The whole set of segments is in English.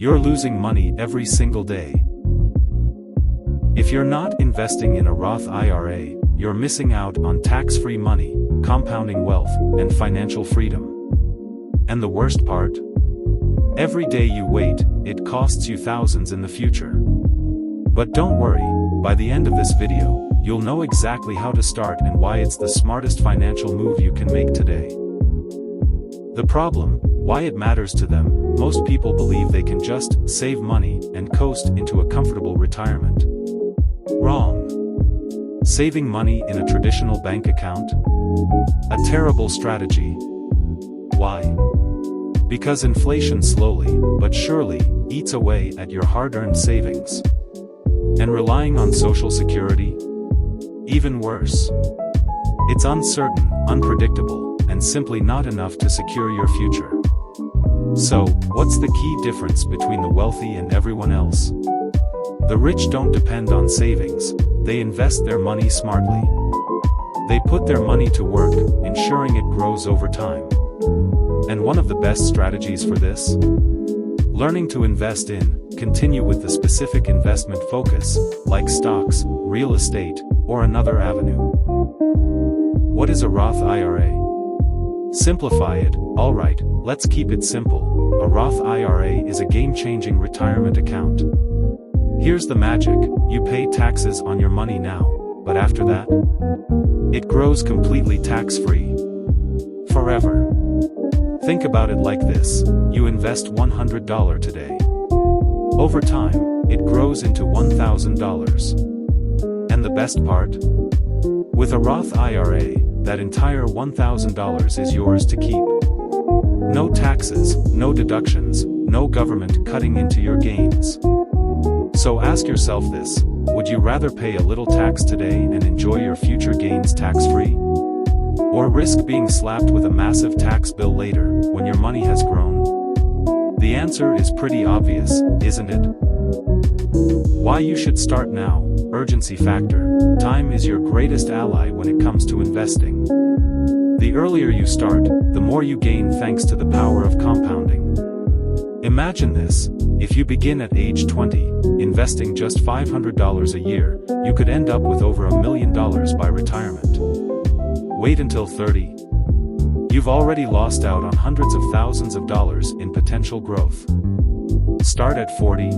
you're losing money every single day. If you're not investing in a Roth IRA, you're missing out on tax-free money, compounding wealth, and financial freedom. And the worst part? Every day you wait, it costs you thousands in the future. But don't worry, by the end of this video, you'll know exactly how to start and why it's the smartest financial move you can make today. The problem, why it matters to them: most people believe they can just save money and coast into a comfortable retirement. Wrong. Saving money in a traditional bank account? A terrible strategy. Why? Because inflation slowly, but surely, eats away at your hard-earned savings. And relying on Social Security? Even worse. It's uncertain, unpredictable, and simply not enough to secure your future. So, what's the key difference between the wealthy and everyone else? The rich don't depend on savings, they invest their money smartly. They put their money to work, ensuring it grows over time. And one of the best strategies for this? Learning to invest in, continue with the specific investment focus, like stocks, real estate, or another avenue. What is a Roth IRA? Simplify it. Alright, let's keep it simple. A Roth IRA is a game-changing retirement account. Here's the magic: you pay taxes on your money now, but after that, it grows completely tax-free. Forever. Think about it like this: you invest $100 today. Over time, it grows into $1,000. And the best part? With a Roth IRA, that entire $1,000 is yours to keep. No taxes, no deductions, no government cutting into your gains. So ask yourself this: would you rather pay a little tax today and enjoy your future gains tax-free? Or risk being slapped with a massive tax bill later, when your money has grown? The answer is pretty obvious, isn't it? Why you should start now: urgency factor. Time is your greatest ally when it comes to investing. The earlier you start, the more you gain thanks to the power of compounding. Imagine this: if you begin at age 20, investing just $500 a year, you could end up with over $1 million by retirement. Wait until 30. You've already lost out on hundreds of thousands of dollars in potential growth. Start at 40.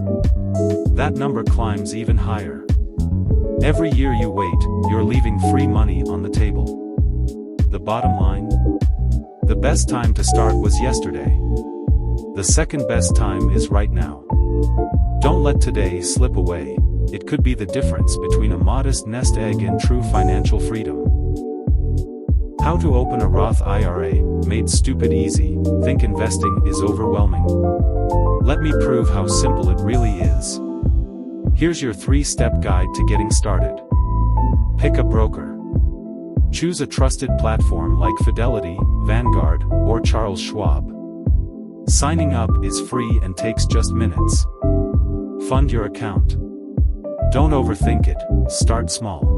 That number climbs even higher. Every year you wait, you're leaving free money on the table. The bottom line? The best time to start was yesterday. The second best time is right now. Don't let today slip away. It could be the difference between a modest nest egg and true financial freedom. How to open a Roth IRA, made stupid easy. Think investing is overwhelming? Let me prove how simple it really is. Here's your 3-step guide to getting started. Pick a broker. Choose a trusted platform like Fidelity, Vanguard, or Charles Schwab. Signing up is free and takes just minutes. Fund your account. Don't overthink it, start small.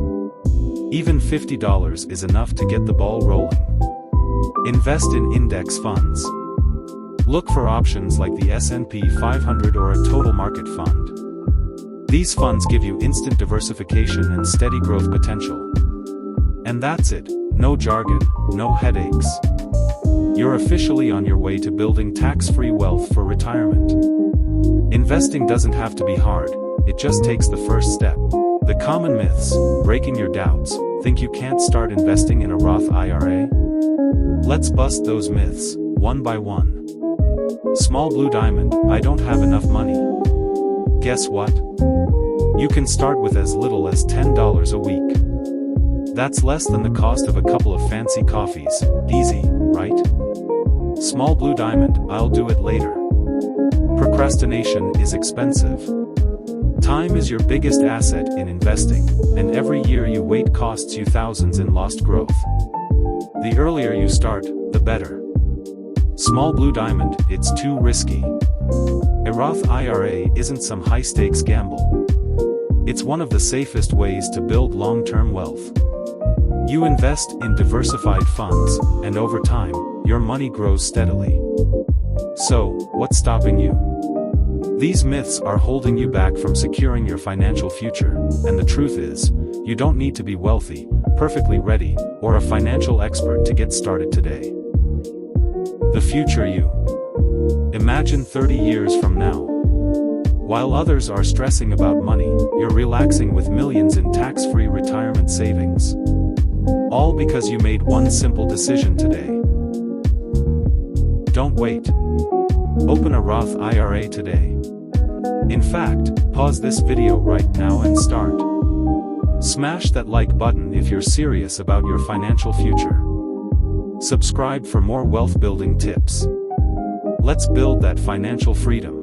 Even $50 is enough to get the ball rolling. Invest in index funds. Look for options like the S&P 500 or a total market fund. These funds give you instant diversification and steady growth potential. And that's it, no jargon, no headaches. You're officially on your way to building tax-free wealth for retirement. Investing doesn't have to be hard, it just takes the first step. The common myths, breaking your doubts. Think you can't start investing in a Roth IRA? Let's bust those myths, one by one. Small blue diamond: I don't have enough money. Guess what? You can start with as little as $10 a week. That's less than the cost of a couple of fancy coffees. Easy, right? Small blue diamond: I'll do it later. Procrastination is expensive. Time is your biggest asset in investing, and every year you wait costs you thousands in lost growth. The earlier you start, the better. Small blue diamond: it's too risky. A Roth IRA isn't some high-stakes gamble. It's one of the safest ways to build long-term wealth. You invest in diversified funds, and over time, your money grows steadily. So, what's stopping you? These myths are holding you back from securing your financial future, and the truth is, you don't need to be wealthy, perfectly ready, or a financial expert to get started today. The future you. Imagine 30 years from now. While others are stressing about money, you're relaxing with millions in tax-free retirement savings. All because you made one simple decision today. Don't wait. Open a Roth IRA today. In fact, pause this video right now and start. Smash that like button if you're serious about your financial future. Subscribe for more wealth building tips. Let's build that financial freedom.